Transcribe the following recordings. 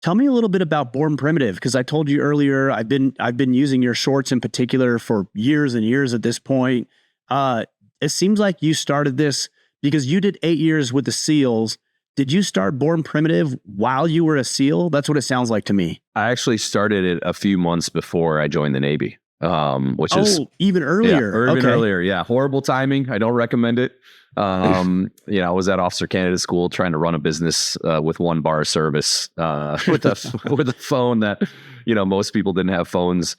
Tell me a little bit about Born Primitive, because I told you earlier I've been using your shorts in particular for years and years at this point. It seems like you started this because you did 8 years with the SEALs. Did you start Born Primitive while you were a SEAL? That's what it sounds like to me. I actually started it a few months before I joined the Navy, which is even earlier. Even earlier. Yeah, horrible timing. I don't recommend it. I was at Officer Candidate School trying to run a business with one bar of service with a phone that most people didn't have phones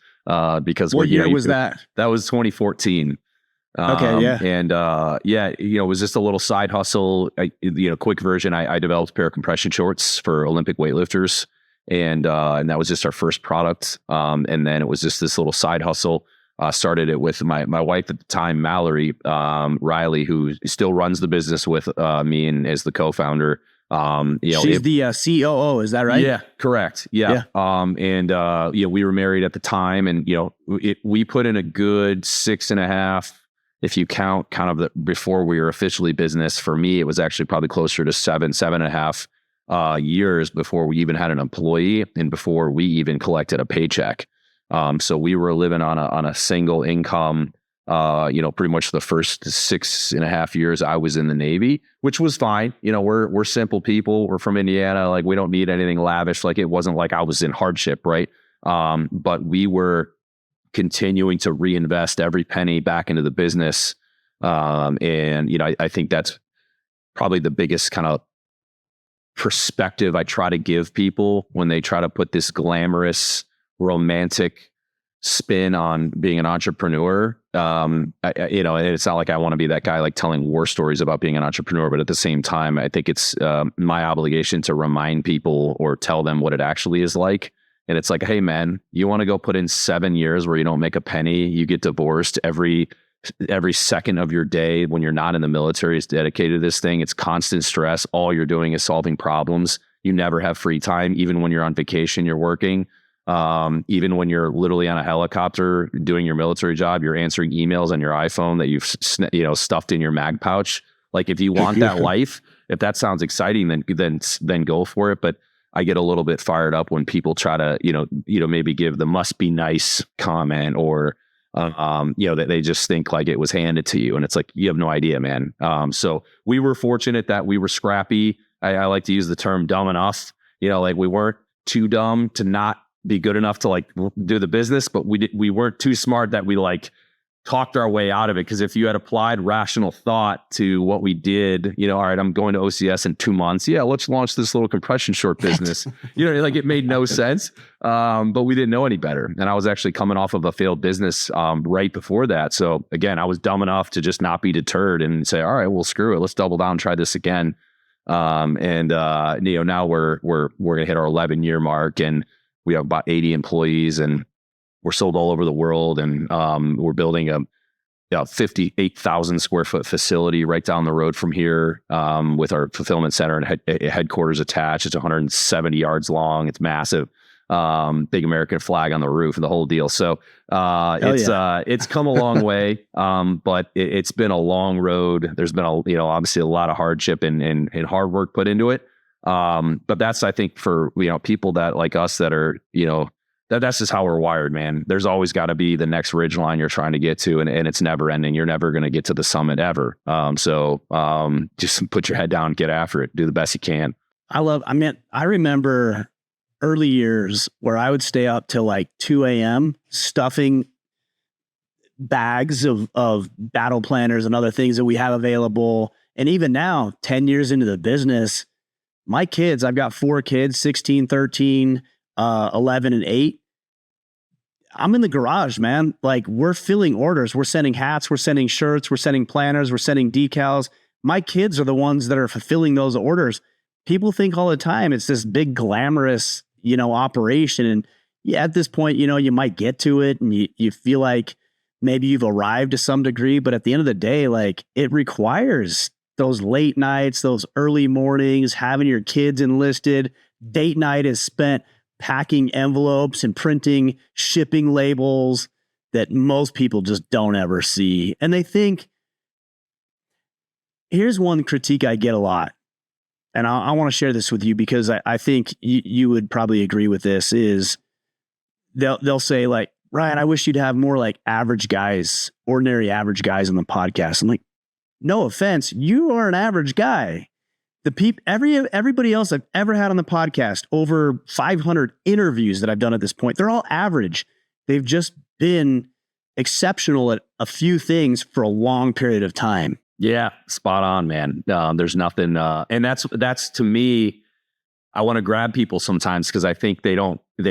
because what year was that? That was 2014. Okay, yeah, and it was just a little side hustle. Quick version. I developed a pair of compression shorts for Olympic weightlifters, and that was just our first product. And then it was just this little side hustle. Started it with my wife at the time, Mallory Riley, who still runs the business with me and is the co-founder. She's the COO, is that right? Yeah, correct. Yeah. We were married at the time, and we put in a good 6.5. If you count kind of before we were officially business. For me, it was actually probably closer to 7.5 years before we even had an employee and before we even collected a paycheck. So we were living on a single income, pretty much the first 6.5 years I was in the Navy, which was fine. We're simple people. We're from Indiana. Like, we don't need anything lavish. Like, it wasn't like I was in hardship, right? But we were continuing to reinvest every penny back into the business. I think that's probably the biggest kind of perspective I try to give people when they try to put this glamorous, romantic spin on being an entrepreneur. It's not like I want to be that guy like telling war stories about being an entrepreneur, but at the same time, I think it's my obligation to remind people or tell them what it actually is like. And it's like, hey man, you want to go put in 7 years where you don't make a penny, you get divorced every second of your day when you're not in the military is dedicated to this thing. It's constant stress. All you're doing is solving problems. You never have free time. Even when you're on vacation, you're working. Even when you're literally on a helicopter doing your military job, you're answering emails on your iPhone that you've stuffed in your mag pouch. Like, if you want that life, if that sounds exciting, then go for it. But I get a little bit fired up when people try to, maybe give the must be nice comment or, that they just think like it was handed to you. And it's like, you have no idea, man. So we were fortunate that we were scrappy. I like to use the term dumb enough, like we weren't too dumb to not be good enough to like do the business, but we weren't too smart that we like talked our way out of it. Because if you had applied rational thought to what we did, all right, I'm going to OCS in 2 months. Yeah, let's launch this little compression short business. Like, it made no sense. But we didn't know any better. And I was actually coming off of a failed business right before that. So again, I was dumb enough to just not be deterred and say, all right, well, screw it. Let's double down and try this again. Now we're going to hit our 11-year mark, and we have about 80 employees, and we're sold all over the world. And we're building a 58,000 square foot facility right down the road from here with our fulfillment center and headquarters attached. It's 170 yards long. It's massive. Big American flag on the roof and the whole deal. So it's come a long way, but it's been a long road. There's been obviously a lot of hardship and hard work put into it. But that's, I think, for people that like us that are that's just how we're wired, man. There's always got to be the next ridge line you're trying to get to, and it's never ending. You're never going to get to the summit ever. So just put your head down, get after it, do the best you can. I remember early years where I would stay up till like 2 a.m. stuffing bags of battle planners and other things that we have available. And even now, 10 years into the business, my kids, I've got 4 kids, 16, 13, 11, and 8. I'm in the garage, man. Like, we're filling orders. We're sending hats. We're sending shirts. We're sending planners. We're sending decals. My kids are the ones that are fulfilling those orders. People think all the time it's this big glamorous, operation. And yeah, at this point, you might get to it and you feel like maybe you've arrived to some degree. But at the end of the day, like, it requires those late nights, those early mornings, having your kids enlisted. Date night is spent packing envelopes and printing shipping labels that most people just don't ever see. And they think, here's one critique I get a lot. and I want to share this with you because I think you would probably agree with this, is they'll say like, Ryan, I wish you'd have more like average guys, ordinary average guys on the podcast. I'm like, no offense, you are an average guy. Everybody else I've ever had on the podcast, over 500 interviews that I've done at this point, they're all average. They've just been exceptional at a few things for a long period of time. Yeah, spot on, man. There's nothing, and that's to me, I want to grab people sometimes because I think they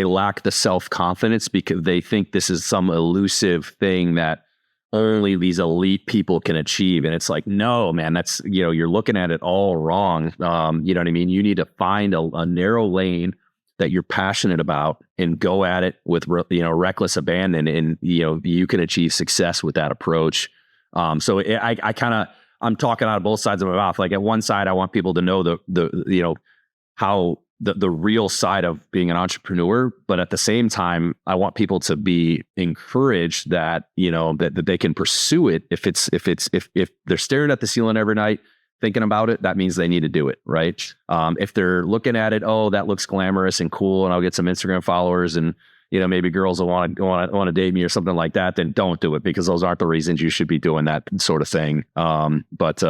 lack the self-confidence because they think this is some elusive thing that only these elite people can achieve. And it's like, no, man, that's, you're looking at it all wrong. You know what I mean? You need to find a narrow lane that you're passionate about and go at it with, reckless abandon. And, you can achieve success with that approach. So I'm talking out of both sides of my mouth. Like at one side, I want people to know how the real side of being an entrepreneur, but at the same time, I want people to be encouraged that, that they can pursue it. If they're staring at the ceiling every night, thinking about it, that means they need to do it. Right. If they're looking at it, oh, that looks glamorous and cool, and I'll get some Instagram followers and, maybe girls will want to date me or something like that, then don't do it, because those aren't the reasons you should be doing that sort of thing. But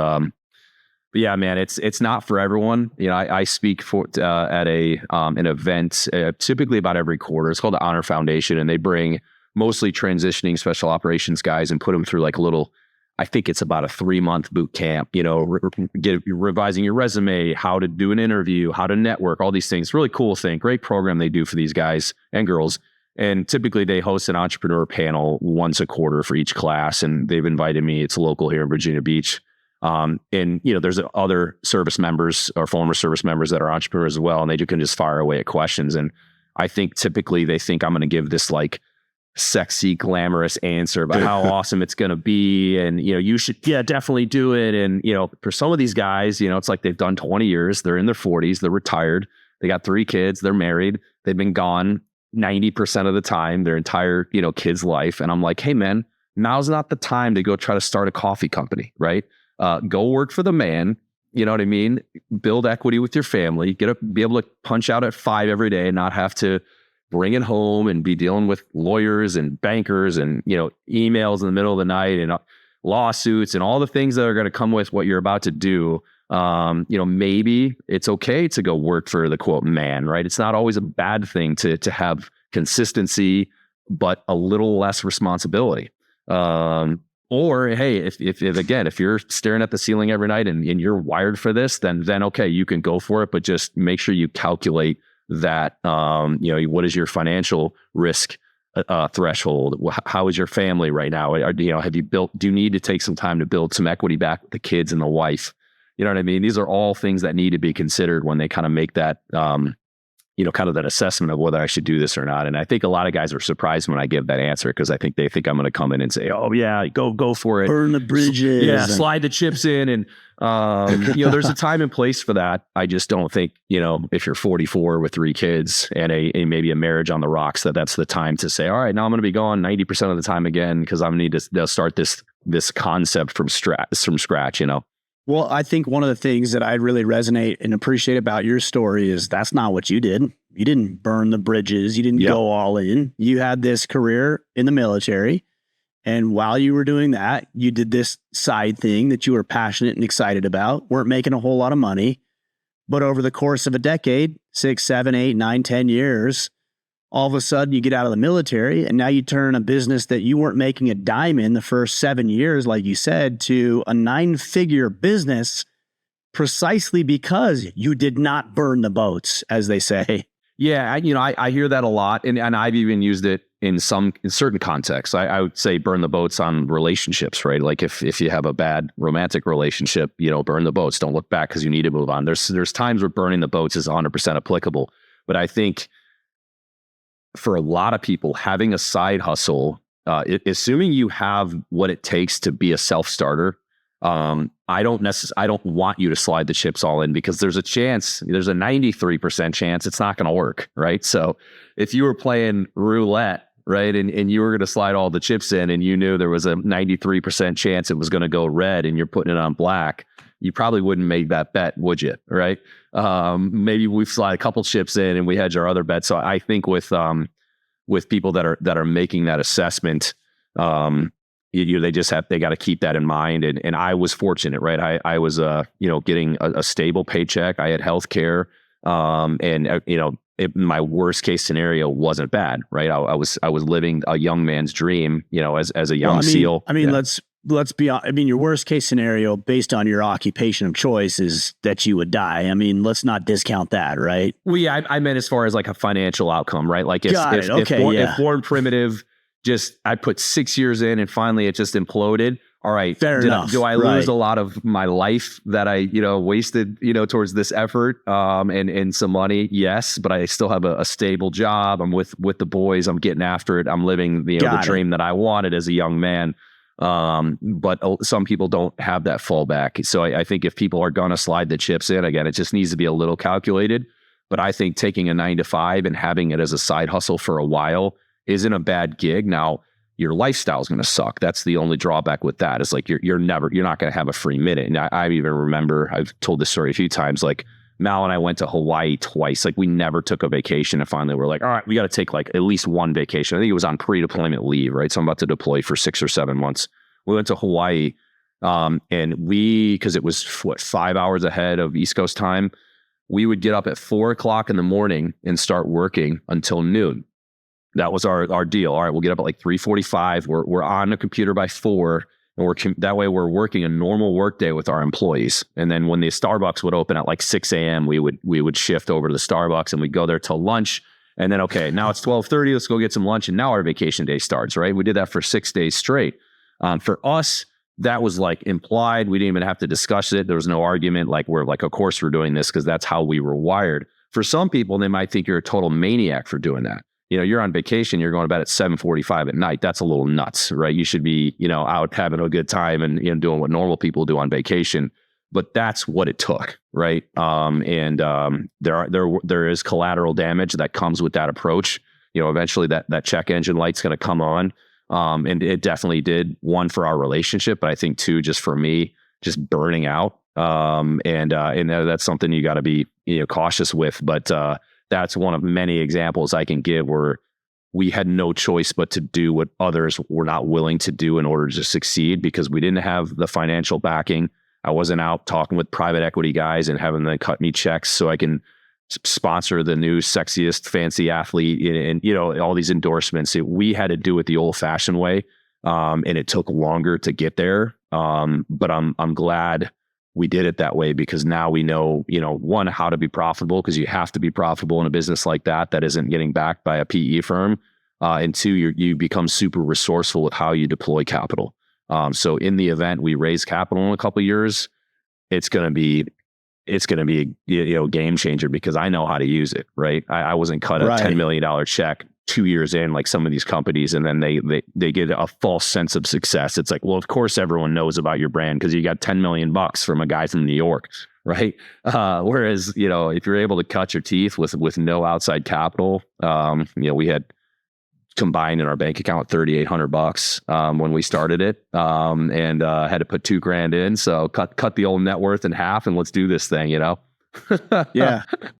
yeah, man, it's not for everyone. I speak at an event typically about every quarter. It's called the Honor Foundation, and they bring mostly transitioning special operations guys and put them through like a little, I think it's about a 3-month boot camp, revising your resume, how to do an interview, how to network, all these things. Really cool thing. Great program they do for these guys and girls. And typically they host an entrepreneur panel once a quarter for each class. And they've invited me. It's local here in Virginia Beach. And there's other service members or former service members that are entrepreneurs as well. And they can just fire away at questions. And I think typically they think I'm going to give this like sexy, glamorous answer about how awesome it's going to be. And, you should, definitely do it. And, for some of these guys, it's like they've done 20 years, they're in their 40s, they're retired, they got 3 kids, they're married, they've been gone 90% of the time, their entire, kid's life. And I'm like, hey man, now's not the time to go try to start a coffee company, right? Go work for the man. You know what I mean? Build equity with your family, be able to punch out at 5 every day and not have to bring it home and be dealing with lawyers and bankers and, emails in the middle of the night and lawsuits and all the things that are going to come with what you're about to do. Maybe it's okay to go work for the quote man, right? It's not always a bad thing to have consistency, but a little less responsibility. Or hey, if you're staring at the ceiling every night and you're wired for this, then okay, you can go for it, but just make sure you calculate that. What is your financial risk threshold? How is your family right now? Do you need to take some time to build some equity back with the kids and the wife? You know what I mean? These are all things that need to be considered when they kind of make that, kind of that assessment of whether I should do this or not. And I think a lot of guys are surprised when I give that answer because I think they think I'm going to come in and say, oh yeah, go for it. Burn the bridges. Yeah. Slide the chips in. And, there's a time and place for that. I just don't think, if you're 44 with 3 kids and maybe a marriage on the rocks, that's the time to say, all right, now I'm going to be gone 90% of the time again, because I'm going to need to start this concept from scratch, Well, I think one of the things that I really resonate and appreciate about your story is that's not what you did. You didn't burn the bridges. You didn't go all in. You had this career in the military. And while you were doing that, you did this side thing that you were passionate and excited about, weren't making a whole lot of money. But over the course of a decade, 6, 7, 8, 9, 10 years, all of a sudden you get out of the military and now you turn a business that you weren't making a dime in the first 7 years, like you said, to a 9-figure business precisely because you did not burn the boats, as they say. Yeah. I hear that a lot. And I've even used it in certain contexts. I would say burn the boats on relationships, right? Like if you have a bad romantic relationship, burn the boats, don't look back because you need to move on. There's times where burning the boats is 100% applicable. But I think for a lot of people, having a side hustle, assuming you have what it takes to be a self-starter, I don't want you to slide the chips all in, because there's a 93% chance it's not going to work, right? So if you were playing roulette, right, and you were going to slide all the chips in and you knew there was a 93% chance it was going to go red and you're putting it on black, you probably wouldn't make that bet, would you? Right? Maybe we fly a couple chips in and we hedge our other bets. So I think with people that are making that assessment, they got to keep that in mind. And I was fortunate, right? I was getting a stable paycheck. I had health care, my worst case scenario wasn't bad, right? I was living a young man's dream, as a young SEAL. Let's be honest. Your worst case scenario based on your occupation of choice is that you would die. Let's not discount that, right? Well, yeah, I meant as far as like a financial outcome, right? Like if Born Primitive, I put 6 years in and finally it just imploded. All right. Fair enough. Do I lose a lot of my life that I, wasted, towards this effort, and some money? Yes, but I still have a stable job. I'm with the boys. I'm getting after it. I'm living the dream that I wanted as a young man. But some people don't have that fallback. So I think if people are going to slide the chips in, again, it just needs to be a little calculated. But I think taking a 9 to 5 and having it as a side hustle for a while isn't a bad gig. Now, your lifestyle is going to suck. That's the only drawback with that. Is like you're not going to have a free minute. And I even remember, I've told this story a few times, like Mal and I went to Hawaii twice. Like we never took a vacation, and finally we're like, all right, we got to take like at least one vacation. I think it was on pre-deployment leave, right? So I'm about to deploy for 6 or 7 months. We went to Hawaii, and because it was 5 hours ahead of East Coast time, we would get up at 4 o'clock in the morning and start working until noon. That was our deal. All right, we'll get up at like 3:45. We're on the computer by 4, and that way we're working a normal work day with our employees. And then when the Starbucks would open at like 6 a.m., we would shift over to the Starbucks and we'd go there till lunch. And then, okay, now it's 12:30. Let's go get some lunch. And now our vacation day starts, right? We did that for 6 days straight. For us, that was like implied. We didn't even have to discuss it. There was no argument. Like of course we're doing this because that's how we were wired. For some people, they might think you're a total maniac for doing that. You're on vacation, you're going to bed at 7:45 at night. That's a little nuts, right? You should be, out having a good time and doing what normal people do on vacation. But that's what it took, right? There is collateral damage that comes with that approach. Eventually that check engine light's going to come on. And it definitely did, one, for our relationship, but I think two, just for me, just burning out. And that's something you got to be, cautious with. But that's one of many examples I can give where we had no choice but to do what others were not willing to do in order to succeed, because we didn't have the financial backing. I wasn't out talking with private equity guys and having them cut me checks so I can sponsor the new sexiest fancy athlete and all these endorsements. We had to do it the old fashioned way. And it took longer to get there. But I'm glad we did it that way, because now we know, one, how to be profitable, because you have to be profitable in a business like that isn't getting backed by a PE firm. And two, you become super resourceful with how you deploy capital. So in the event we raise capital in a couple of years, it's going to be a game changer, because I know how to use it, right? I wasn't cut a $10 million check 2 years in, like some of these companies, and then they get a false sense of success. It's like, well, of course everyone knows about your brand because you got $10 million from a guy from New York, right? Whereas, if you're able to cut your teeth with no outside capital, we had combined in our bank account $3,800 when we started it, and had to put $2,000 in. So cut the old net worth in half and let's do this thing, Yeah.